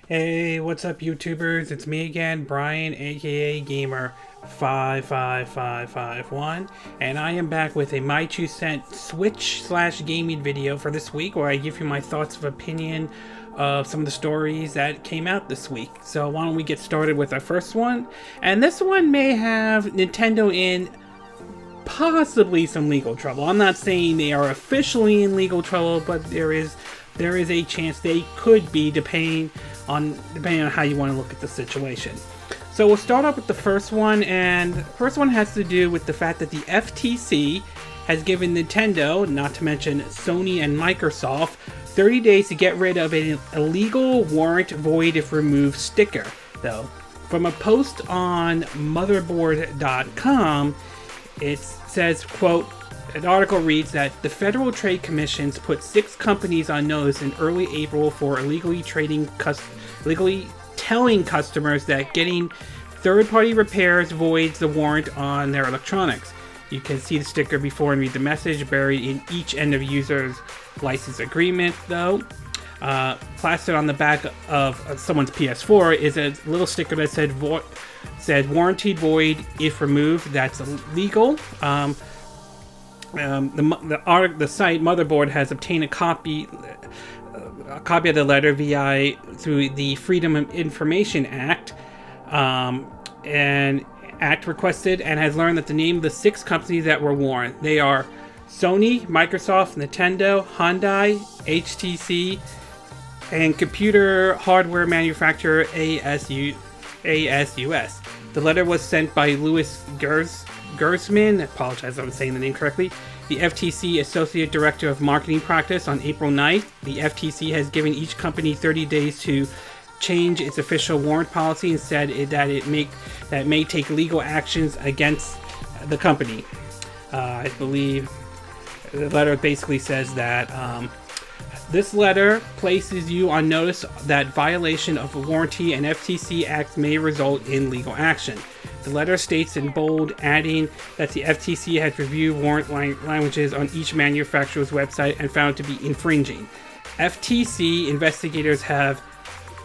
Hey, what's up, YouTubers? It's me again, Brian, aka Gamer55551, and I am back with a My 2 Cent Switch/gaming video for this week, where I give you my thoughts of opinion of some of the stories that came out this week. So why don't we get started with our first one? And this one may have Nintendo in possibly some legal trouble. I'm not saying they are officially in legal trouble, but there is a chance they could be, depending on how you want to look at the situation. So we'll start off with the first one, and the first one has to do with the fact that the FTC has given Nintendo, not to mention Sony and Microsoft, 30 days to get rid of an illegal warrant void if removed sticker. Though, from a post on Motherboard.com, it says, quote, an article reads that the Federal Trade Commission put 6 companies on notice in early April for illegally telling customers that getting third-party repairs voids the warrant on their electronics. You can see the sticker before and read the message buried in each end of user's license agreement, though. Plastered on the back of someone's PS4 is a little sticker that said warranted void if removed. That's illegal. The site Motherboard has obtained a copy of the letter through the Freedom of Information Act, and Act requested, and has learned that the name of the 6 companies that were warned. They are Sony, Microsoft, Nintendo, Hyundai, HTC, and computer hardware manufacturer ASUS. The letter was sent by Louis Gersman, I apologize if I'm saying the name correctly, the FTC Associate Director of Marketing Practice, on April 9th. The FTC has given each company 30 days to change its official warrant policy and said that it may take legal actions against the company. I believe the letter basically says that this letter places you on notice that violation of a warranty and FTC Act may result in legal action. The letter states in bold, adding that the FTC has reviewed warrant languages on each manufacturer's website and found to be infringing. FTC investigators have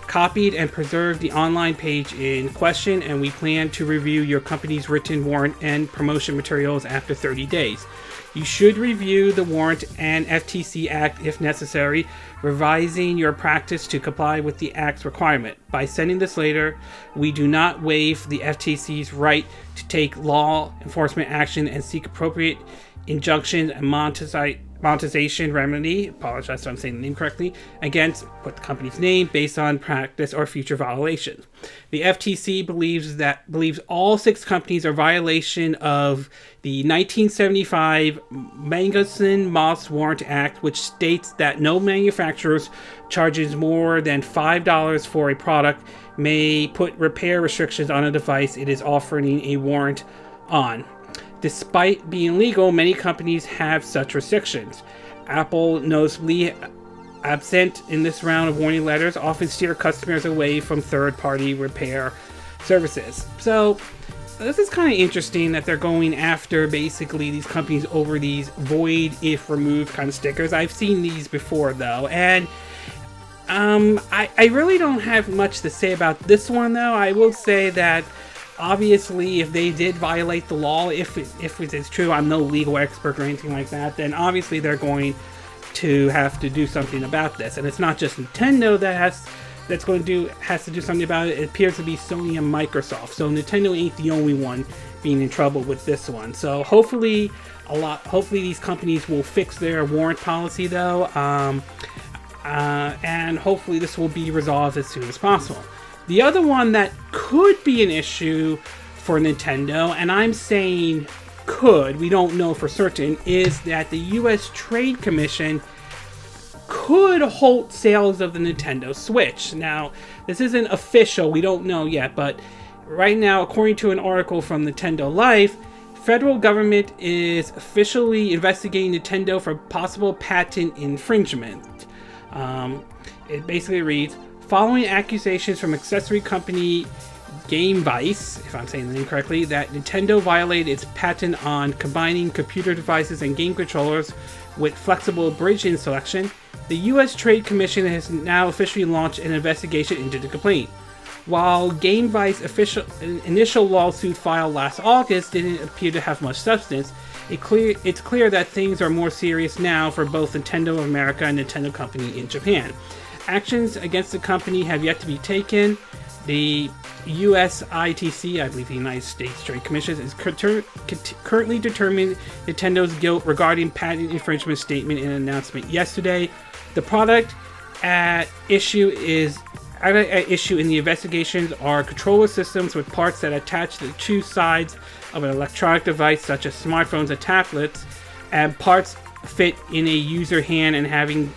copied and preserved the online page in question, and we plan to review your company's written warrant and promotion materials after 30 days. You should review the warrant and FTC Act if necessary, revising your practice to comply with the Act's requirement. By sending this letter, we do not waive the FTC's right to take law enforcement action and seek appropriate injunction and monetization remedy, apologize if I'm saying the name correctly, against the company's name based on practice or future violations. The FTC believes all 6 companies are violation of the 1975 Magnuson-Moss Warrant Act, which states that no manufacturers charges more than $5 for a product may put repair restrictions on a device it is offering a warrant on. Despite being legal, many companies have such restrictions. Apple, noticeably absent in this round of warning letters, often steer customers away from third-party repair services. So this is kind of interesting that they're going after basically these companies over these void if removed kind of stickers. I've seen these before though, and I really don't have much to say about this one though. I will say that obviously, if they did violate the law, if it is true, I'm no legal expert or anything like that, then obviously they're going to have to do something about this. And it's not just Nintendo that has to do something about it. It appears to be Sony and Microsoft. So Nintendo ain't the only one being in trouble with this one. So hopefully these companies will fix their warrant policy though, and hopefully this will be resolved as soon as possible. The other one that could be an issue for Nintendo, and I'm saying could, we don't know for certain, is that the US Trade Commission could halt sales of the Nintendo Switch. Now, this isn't official, we don't know yet, but right now, according to an article from Nintendo Life, federal government is officially investigating Nintendo for possible patent infringement. It basically reads, following accusations from accessory company Game Vice, if I'm saying the name correctly, that Nintendo violated its patent on combining computer devices and game controllers with flexible bridge selection. The US Trade Commission has now officially launched an investigation into the complaint. While Game Vice's initial lawsuit filed last August didn't appear to have much substance, it's clear that things are more serious now for both Nintendo of America and Nintendo Company in Japan. Actions against the company have yet to be taken. The USITC, I believe the United States Trade Commission, is currently determining Nintendo's guilt regarding patent infringement statement in an announcement yesterday. The product at issue in the investigations are controller systems with parts that attach to the two sides of an electronic device such as smartphones and tablets, and parts fit in a user hand and having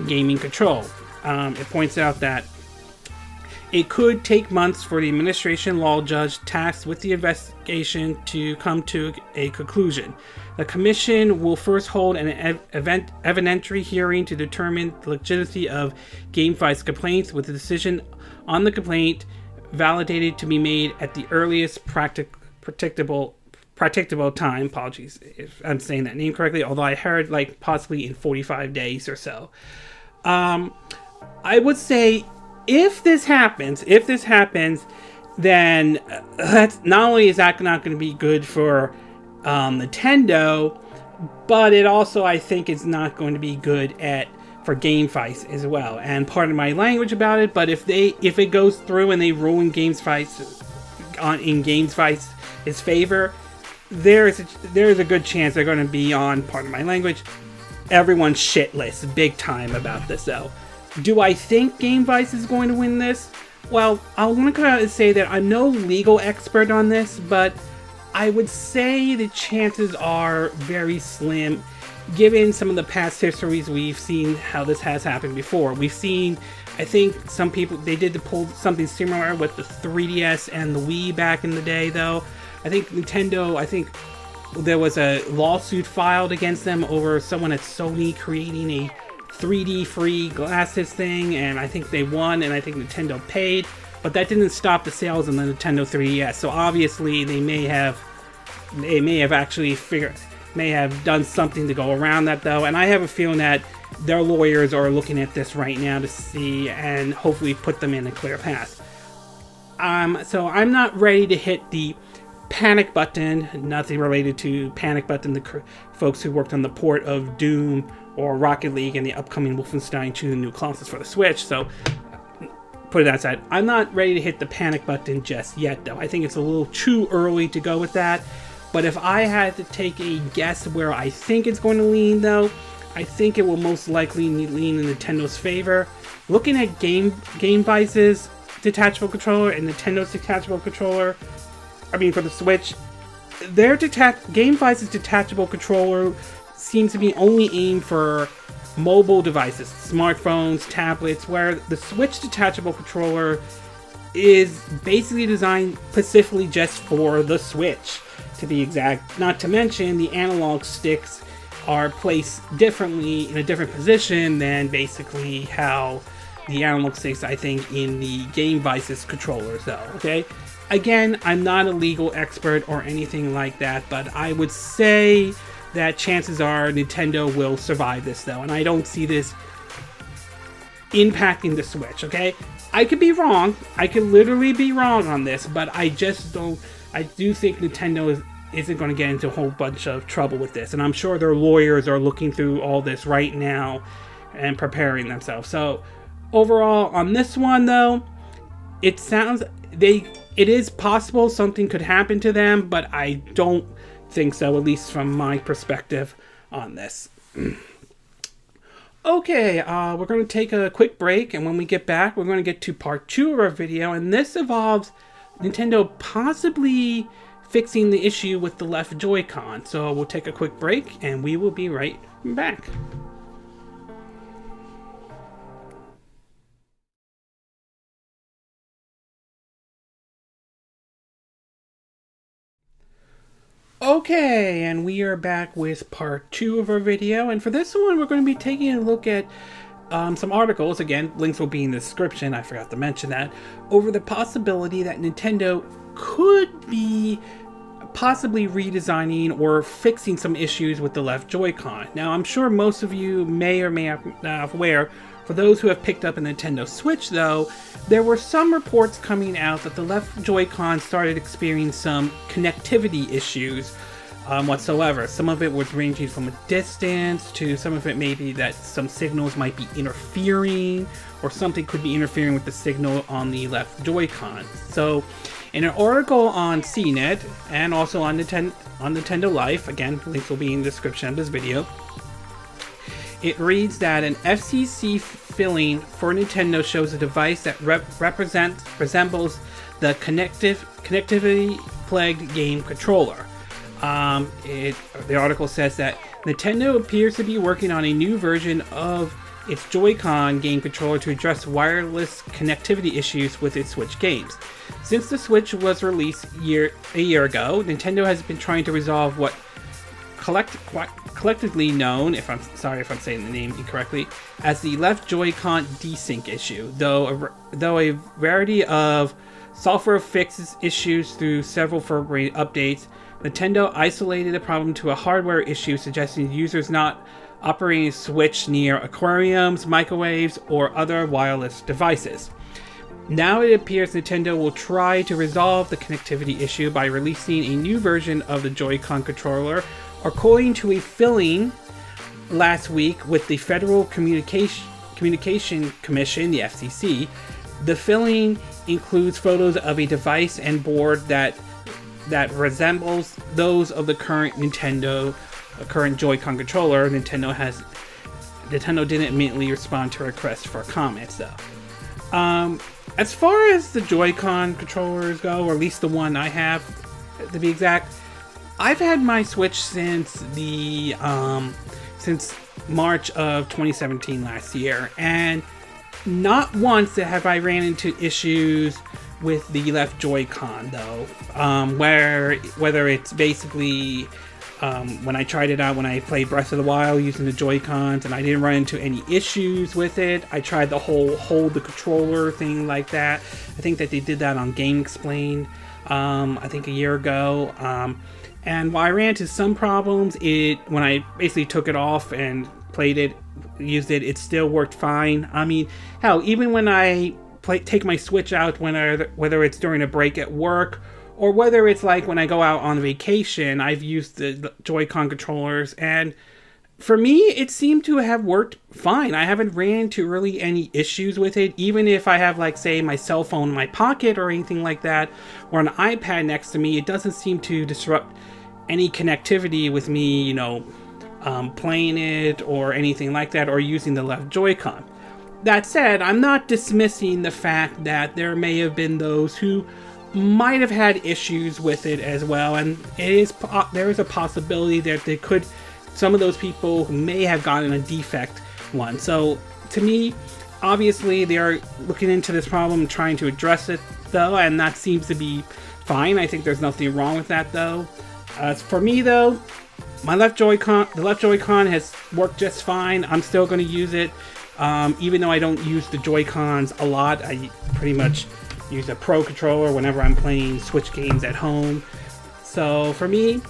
gaming control. It points out that it could take months for the administration law judge tasked with the investigation to come to a conclusion. The commission will first hold an evidentiary hearing to determine the legitimacy of Game Vice's complaints, with the decision on the complaint validated to be made at the earliest practicable time. Apologies if I'm saying that name correctly, although I heard like possibly in 45 days or so. I would say if this happens, then that's not only is that not going to be good for Nintendo, but it also, I think, is not going to be good for Game Vice as well. And pardon my language about it, but if it goes through and they ruin Game Vice in Game Vice's favor, there's a good chance they're going to be on, pardon my language, everyone's shit list big time about this though. Do I think Game Vice is going to win this? Well, I'm going to kind of say that I'm no legal expert on this, but I would say the chances are very slim, given some of the past histories we've seen how this has happened before. We've seen, I think some people, they did pull something similar with the 3DS and the Wii back in the day though. I think Nintendo, there was a lawsuit filed against them over someone at Sony creating a 3D free glasses thing, and I think they won, and I think Nintendo paid, but that didn't stop the sales on the Nintendo 3DS. So obviously they may have done something to go around that though, and I have a feeling that their lawyers are looking at this right now to see and hopefully put them in a clear path. So I'm not ready to hit the panic button, nothing related to panic button, the folks who worked on the port of Doom or Rocket League and the upcoming Wolfenstein 2 new consoles for the Switch, so put it aside. I'm not ready to hit the panic button just yet though. I think it's a little too early to go with that, but if I had to take a guess where I think it's going to lean though, I think it will most likely lean in Nintendo's favor. Looking at Game Vice's detachable controller and Nintendo's detachable controller, for the Switch, Game Vice's detachable controller seems to be only aimed for mobile devices, smartphones, tablets, where the Switch detachable controller is basically designed specifically just for the Switch, to be exact. Not to mention, the analog sticks are placed differently in a different position than basically how the analog sticks, I think, in the Game Vice's controllers, though, okay? Again, I'm not a legal expert or anything like that, but I would say that chances are Nintendo will survive this, though, and I don't see this impacting the Switch, okay? I could be wrong. I could literally be wrong on this, but I just don't... I do think Nintendo isn't going to get into a whole bunch of trouble with this, and I'm sure their lawyers are looking through all this right now and preparing themselves. So, overall, on this one, though, it sounds... It is possible something could happen to them, but I don't think so, at least from my perspective on this. Okay, we're going to take a quick break, and when we get back, we're going to get to part 2 of our video, and this involves Nintendo possibly fixing the issue with the left Joy-Con. So we'll take a quick break, and we will be right back. Okay, and we are back with part 2 of our video, and for this one we're going to be taking a look at some articles, again, links will be in the description, I forgot to mention that, over the possibility that Nintendo could be possibly redesigning or fixing some issues with the left Joy-Con. Now, I'm sure most of you may or may not be aware. For those who have picked up a Nintendo Switch, though, there were some reports coming out that the left Joy-Con started experiencing some connectivity issues whatsoever. Some of it was ranging from a distance to some of it maybe that some signals might be interfering, or something could be interfering with the signal on the left Joy-Con. So, in an article on CNET and also on Nintendo Life, again, links will be in the description of this video, it reads that an FCC filing for Nintendo shows a device that resembles the connectivity-plagued game controller. The article says that Nintendo appears to be working on a new version of its Joy-Con game controller to address wireless connectivity issues with its Switch games. Since the Switch was released a year ago, Nintendo has been trying to resolve what collectively known, sorry if I'm saying the name incorrectly, as the left Joy-Con desync issue. Though a variety of software fixes issues through several firmware updates, Nintendo isolated the problem to a hardware issue, suggesting users not operating a Switch near aquariums, microwaves, or other wireless devices. Now it appears Nintendo will try to resolve the connectivity issue by releasing a new version of the Joy-Con controller, according to a filing last week with the Federal Communication Commission, the FTC. The filing includes photos of a device and board that resembles those of the current Joy-Con controller. Nintendo didn't immediately respond to requests for comments, though. As far as the Joy-Con controllers go, or at least the one I have, to be exact, I've had my Switch since March of 2017 last year, and not once have I ran into issues with the left Joy-Con, though. Whether it's basically when I tried it out when I played Breath of the Wild using the Joy-Cons, and I didn't run into any issues with it. I tried the whole hold the controller thing like that. I think that they did that on Game Explained, I think a year ago. And while I ran into some problems, when I basically took it off and played it, used it, it still worked fine. I mean, hell, even when I take my Switch out, whether it's during a break at work, or whether it's like when I go out on vacation, I've used the Joy-Con controllers, and for me, it seemed to have worked fine. I haven't ran into really any issues with it, even if I have, like, say, my cell phone in my pocket or anything like that, or an iPad next to me. It doesn't seem to disrupt any connectivity with me, playing it or anything like that, or using the left Joy-Con. That said, I'm not dismissing the fact that there may have been those who might have had issues with it as well, and there is a possibility that some of those people may have gotten a defect one. So to me, obviously they are looking into this problem and trying to address it, though, and that seems to be fine. I think there's nothing wrong with that, though. For me, though, the left Joy-Con has worked just fine. I'm still going to use it, even though I don't use the Joy-Cons a lot. I pretty much use a Pro Controller whenever I'm playing Switch games at home. So for me,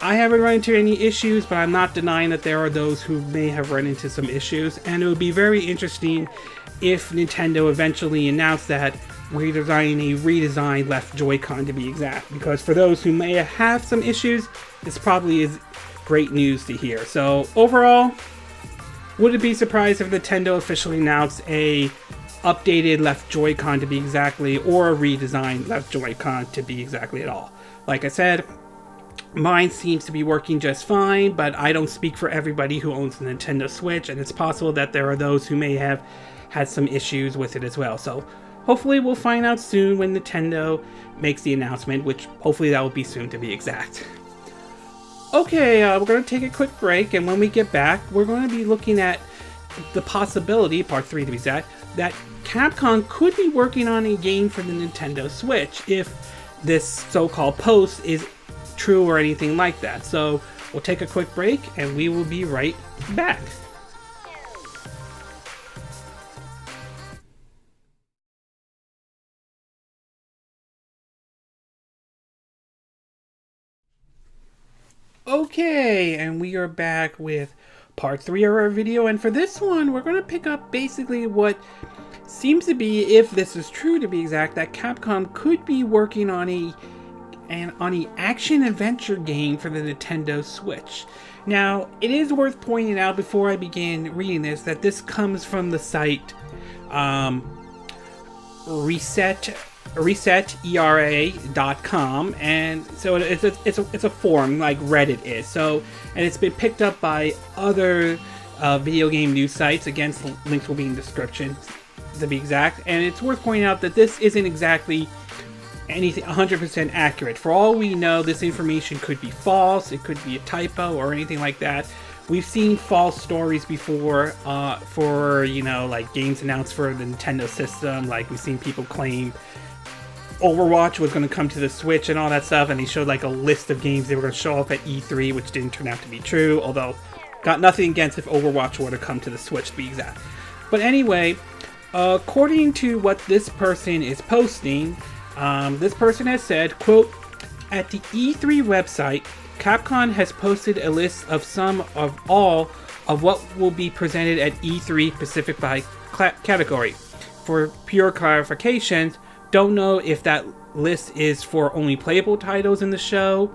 I haven't run into any issues, but I'm not denying that there are those who may have run into some issues, and it would be very interesting if Nintendo eventually announced that we're designing a redesigned left Joy-Con, to be exact, because for those who may have some issues, this probably is great news to hear. So overall, would it be surprised if Nintendo officially announced a updated left Joy-Con, to be exactly, or a redesigned left Joy-Con, to be exactly at all? Like I said, mine seems to be working just fine, but I don't speak for everybody who owns a Nintendo Switch, and it's possible that there are those who may have had some issues with it as well. So hopefully we'll find out soon when Nintendo makes the announcement, which hopefully that will be soon, to be exact. Okay, we're going to take a quick break, and when we get back, we're going to be looking at the possibility, part 3 to be exact, that Capcom could be working on a game for the Nintendo Switch if this so-called post is true or anything like that. So we'll take a quick break, and we will be right back. Okay, and we are back with part 3 of our video, and for this one we're going to pick up basically what seems to be, if this is true to be exact, that Capcom could be working on an action-adventure game for the Nintendo Switch. Now, it is worth pointing out before I begin reading this that this comes from the site resetera.com, and so it's a forum like Reddit is. So, and it's been picked up by other video game news sites. Again, links will be in the description to be exact. And it's worth pointing out that this isn't exactly anything 100% accurate. For all we know, this information could be false, it could be a typo or anything like that. We've seen false stories before for, you know, like games announced for the Nintendo system. Like we've seen people claim Overwatch was going to come to the Switch and all that stuff, and they showed like a list of games they were going to show off at E3, which didn't turn out to be true, although got nothing against if Overwatch were to come to the Switch to be exact. But anyway, according to what this person is posting, this person has said, quote, "At the E3 website, Capcom has posted a list of some of all of what will be presented at E3 specific by category. For pure clarification, don't know if that list is for only playable titles in the show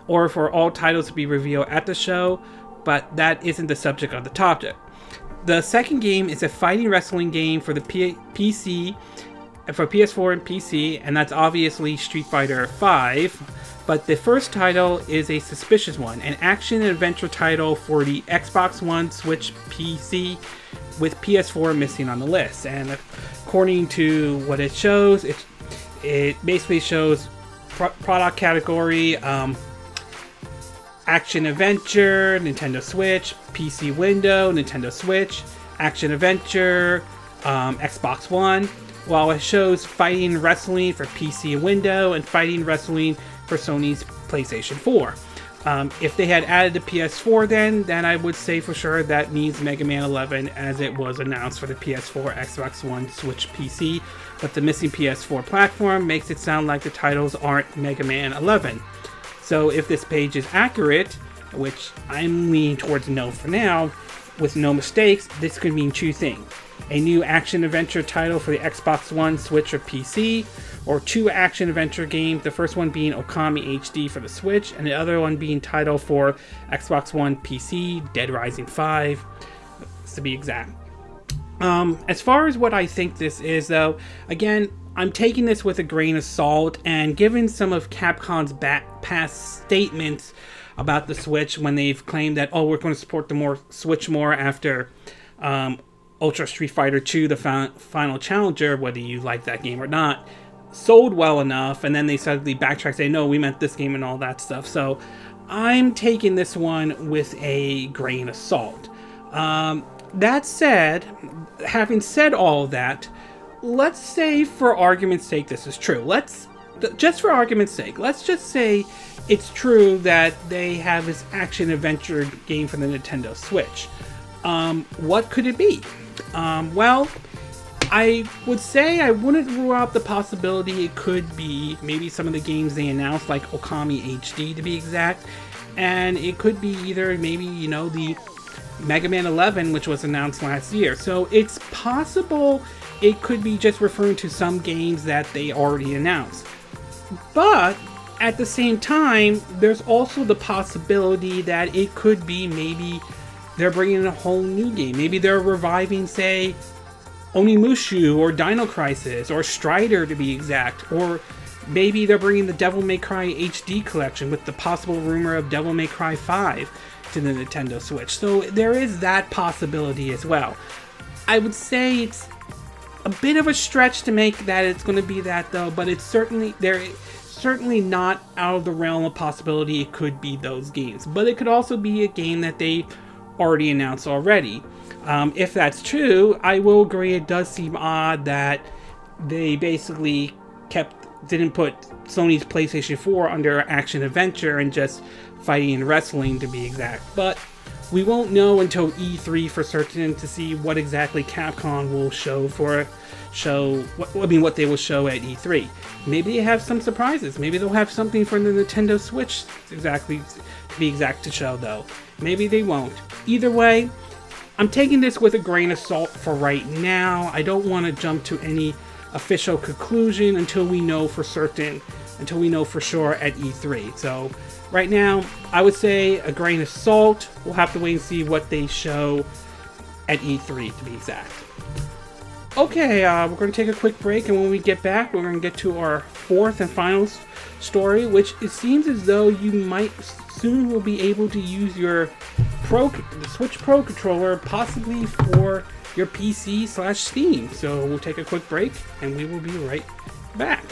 or for all titles to be revealed at the show, but that isn't the subject of the topic. The second game is a fighting wrestling game for the PC, for PS4 and PC, and that's obviously Street Fighter V. But the first title is a suspicious one, an action and adventure title for the Xbox One, Switch, PC, with PS4 missing on the list." And according to what it shows, it basically shows product category, action adventure, Nintendo Switch, PC window, Nintendo Switch, action adventure, Xbox One, while it shows fighting wrestling for PC window and fighting wrestling for Sony's PlayStation 4. If they had added the PS4 then I would say for sure that means Mega Man 11, as it was announced for the PS4, Xbox One, Switch, PC, but the missing PS4 platform makes it sound like the titles aren't Mega Man 11. So if this page is accurate, which I'm leaning towards no for now, with no mistakes, this could mean two things: a new action-adventure title for the Xbox One, Switch, or PC, or two action-adventure games, the first one being Okami HD for the Switch, and the other one being title for Xbox One, PC, Dead Rising 5, to be exact. As far as what I think this is, though, again, I'm taking this with a grain of salt, and given some of Capcom's past statements about the Switch, when they've claimed that, oh, we're going to support the Switch more after Ultra Street Fighter 2, the final challenger, whether you like that game or not, sold well enough, and then they suddenly backtrack, say, no, we meant this game and all that stuff. So I'm taking this one with a grain of salt. That said, having said all of that, let's say for argument's sake this is true. Just for argument's sake, let's just say it's true that they have this action-adventure game for the Nintendo Switch. What could it be? Well, I would say I wouldn't rule out the possibility it could be maybe some of the games they announced, like Okami HD to be exact, and it could be either maybe, you know, the Mega Man 11, which was announced last year. So it's possible it could be just referring to some games that they already announced. But at the same time, there's also the possibility that it could be maybe they're bringing in a whole new game. Maybe they're reviving, say, Onimusha or Dino Crisis or Strider to be exact, or maybe they're bringing the Devil May Cry HD collection with the possible rumor of Devil May Cry 5 to the Nintendo Switch. So there is that possibility as well. I would say it's a bit of a stretch to make that it's going to be that, though, but it's certainly not out of the realm of possibility it could be those games. But it could also be a game that they already announced already. If that's true, I will agree it does seem odd that they basically didn't put Sony's PlayStation 4 under action adventure and just fighting and wrestling to be exact. But we won't know until E3 for certain to see what exactly Capcom will what they will show at E3. Maybe they have some surprises. Maybe they'll have something for the Nintendo Switch exactly to be exact to show though. Maybe they won't. Either way, I'm taking this with a grain of salt for right now. I don't want to jump to any official conclusion until we know for certain, until we know for sure at E3. So right now, I would say a grain of salt. We'll have to wait and see what they show at E3 to be exact. Okay, we're going to take a quick break, and when we get back, we're going to get to our fourth and final story, which it seems as though you might soon will be able to use your the Switch Pro Controller possibly for your PC/Steam. So we'll take a quick break, and we will be right back.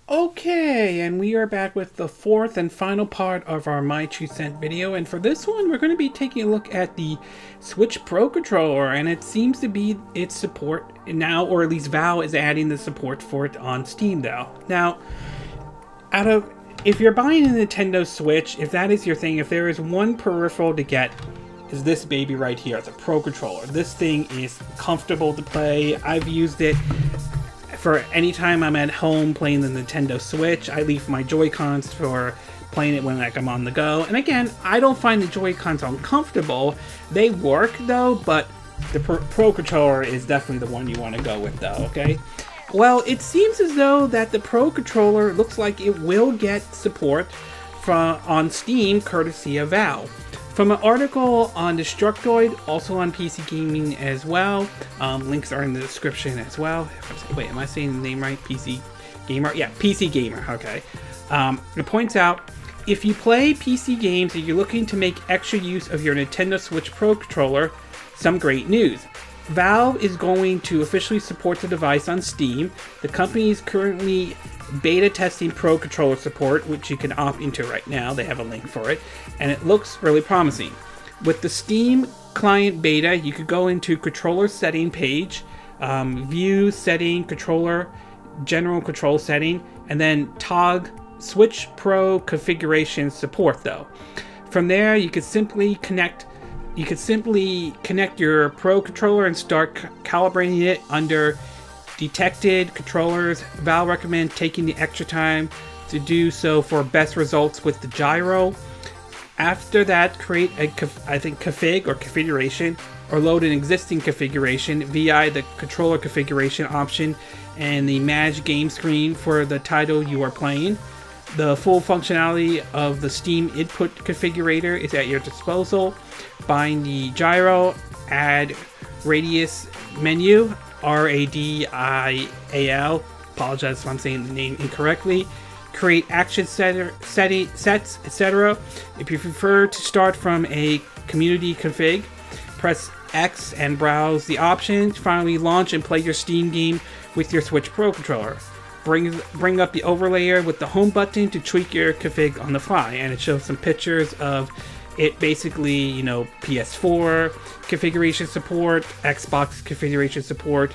Okay, and we are back with the fourth and final part of our My 2 Cent video, and for this one we're going to be taking a look at the Switch Pro Controller, and it seems to be its support now, or at least Valve is adding the support for it on Steam though. Now, if you're buying a Nintendo Switch, if that is your thing, if there is one peripheral to get, is this baby right here, the Pro Controller. This thing is comfortable to play. I've used it for any time I'm at home playing the Nintendo Switch. I leave my Joy-Cons for playing it when I'm on the go. And again, I don't find the Joy-Cons uncomfortable. They work though, but the Pro Controller is definitely the one you want to go with though, okay? Well, it seems as though that the Pro Controller looks like it will get support on Steam courtesy of Valve. From an article on Destructoid, also on PC Gaming as well. Links are in the description as well. Wait, am I saying the name right? PC Gamer? Yeah, PC Gamer, okay. It points out, if you play PC games and you're looking to make extra use of your Nintendo Switch Pro Controller, some great news. Valve is going to officially support the device on Steam. The company is currently beta testing Pro Controller support, which you can opt into right now. They have a link for it, and it looks really promising. With the Steam client beta, you could go into controller setting page, view setting, controller, general control setting, and then toggle Switch Pro configuration support though. From there, you could simply connect your Pro Controller and start calibrating it under detected controllers. Valve recommend taking the extra time to do so for best results with the gyro. After that, create a config or configuration, or load an existing configuration via the controller configuration option and the manage game screen for the title you are playing. The full functionality of the Steam input configurator is at your disposal. Bind the gyro, add radius menu, RADIAL, apologize if I'm saying the name incorrectly, create action sets, etc. If you prefer to start from a community config, press X and browse the options. Finally, launch and play your Steam game with your Switch Pro Controller. Bring up the overlayer with the home button to tweak your config on the fly, and it shows some pictures of it, basically, PS4 configuration support, Xbox configuration support,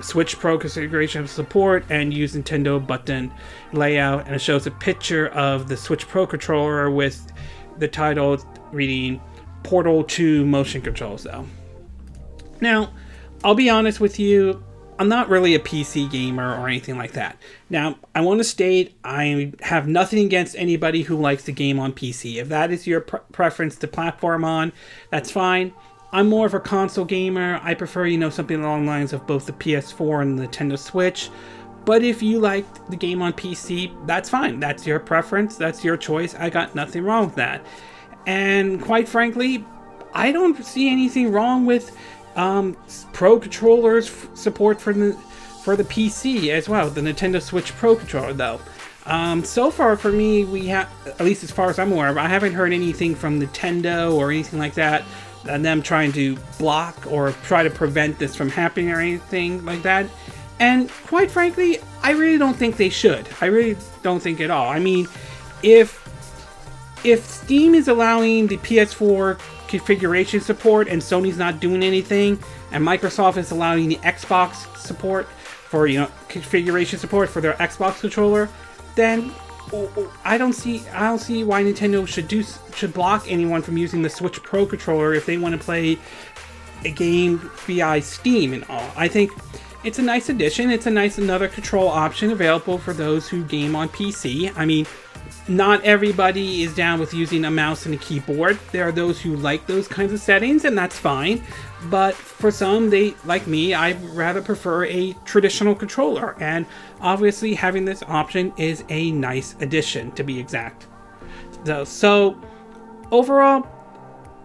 Switch Pro configuration support, and use Nintendo button layout, and it shows a picture of the Switch Pro Controller with the title reading Portal-to motion controls though. Now, I'll be honest with you, I'm not really a PC gamer or anything like that. Now, I want to state I have nothing against anybody who likes the game on PC. If that is your preference to platform on, that's fine. I'm more of a console gamer. I prefer, something along the lines of both the PS4 and the Nintendo Switch. But if you like the game on PC, that's fine. That's your preference. That's your choice. I got nothing wrong with that. And quite frankly, I don't see anything wrong with Pro Controllers support for the PC as well, the Nintendo Switch Pro Controller though. So far for me, we have, at least as far as I'm aware of, I haven't heard anything from Nintendo or anything like that, and them trying to block or try to prevent this from happening or anything like that. And quite frankly, I really don't think they should. I really don't think at all. I mean, if Steam is allowing the PS4 configuration support and Sony's not doing anything, and Microsoft is allowing the Xbox support for configuration support for their Xbox controller, then I don't see why Nintendo should block anyone from using the Switch Pro Controller if they want to play a game via Steam and all. I think it's a nice addition. It's a nice another control option available for those who game on PC. I mean, not everybody is down with using a mouse and a keyboard. There are those who like those kinds of settings, and that's fine. But for some, they, like me, I rather prefer a traditional controller. And obviously having this option is a nice addition, to be exact. So overall,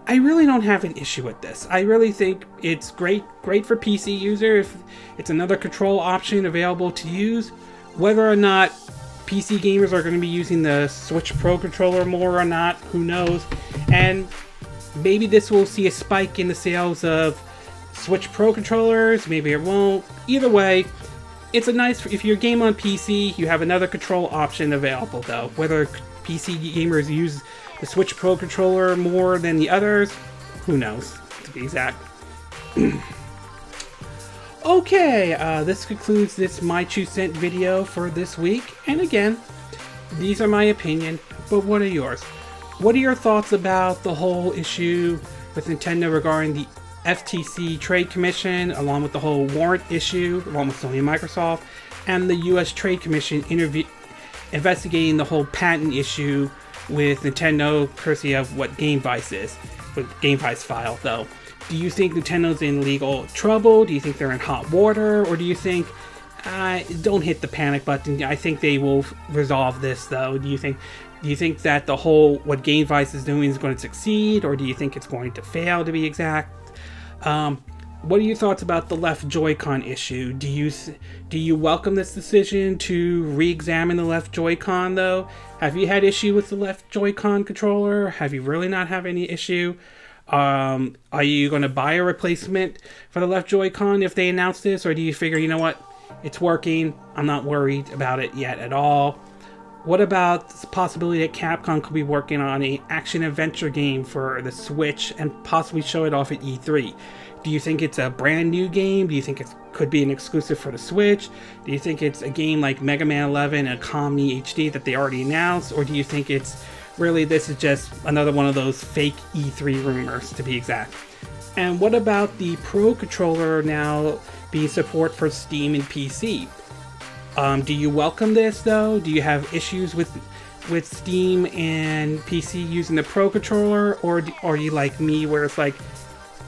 I really don't have an issue with this. I really think it's great for PC user if it's another control option available to use. Whether or not PC gamers are going to be using the Switch Pro controller more or not, who knows? And maybe this will see a spike in the sales of Switch Pro controllers, maybe it won't. Either way, it's a nice, if you're game on PC, you have another control option available though. Whether PC gamers use the Switch Pro controller more than the others, who knows, to be exact. Okay, this concludes this My 2 Cent video for this week. And again, these are my opinion, but what are yours? What are your thoughts about the whole issue with Nintendo regarding the FTC Trade Commission, along with the whole warrant issue, along with Sony and Microsoft, and the US Trade Commission investigating the whole patent issue with Nintendo, courtesy of what GameVice is, with GameVice file though. Do you think Nintendo's in legal trouble? Do you think they're in hot water? Or do you think, don't hit the panic button? I think they will resolve this though. Do you think that the whole, what GameVice is doing is going to succeed? Or do you think it's going to fail, to be exact? What are your thoughts about the left Joy-Con issue? Do you welcome this decision to re-examine the left Joy-Con though? Have you had issue with the left Joy-Con controller? Have you really not have any issue? Are you going to buy a replacement for the left Joy-Con if they announce this? Or do you figure, you know what, it's working, I'm not worried about it yet at all? What about the possibility that Capcom could be working on an action-adventure game for the Switch and possibly show it off at E3? Do you think it's a brand new game? Do you think it could be an exclusive for the Switch? Do you think it's a game like Mega Man 11 and Comedy HD that they already announced? Or do you think it's really, this is just another one of those fake E3 rumors, to be exact? And what about the Pro Controller now being support for Steam and PC? Do you welcome this though? Do you have issues with Steam and PC using the Pro Controller? Or are you like me where it's like,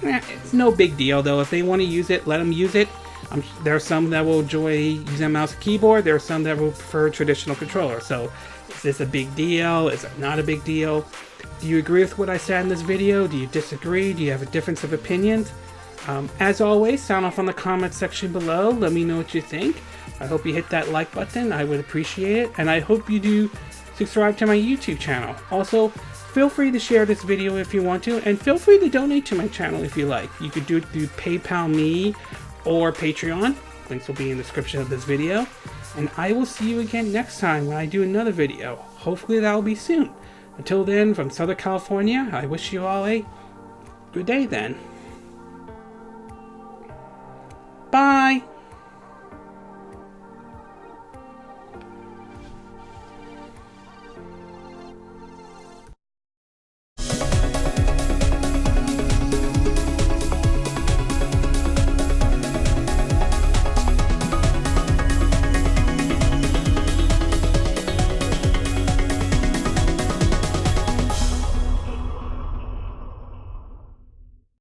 it's no big deal though. If they want to use it, let them use it. There are some that will enjoy using a mouse and keyboard. There are some that will prefer traditional controller. So is this a big deal? Is it not a big deal? Do you agree with what I said in this video? Do you disagree? Do you have a difference of opinions? As always, sound off on the comment section below. Let me know what you think. I hope you hit that like button. I would appreciate it. And I hope you do subscribe to my YouTube channel. Also, feel free to share this video if you want to, and feel free to donate to my channel if you like. You could do it through PayPal Me or Patreon. Links will be in the description of this video. And I will see you again next time when I do another video. Hopefully that will be soon. Until then, from Southern California, I wish you all a good day then. Bye!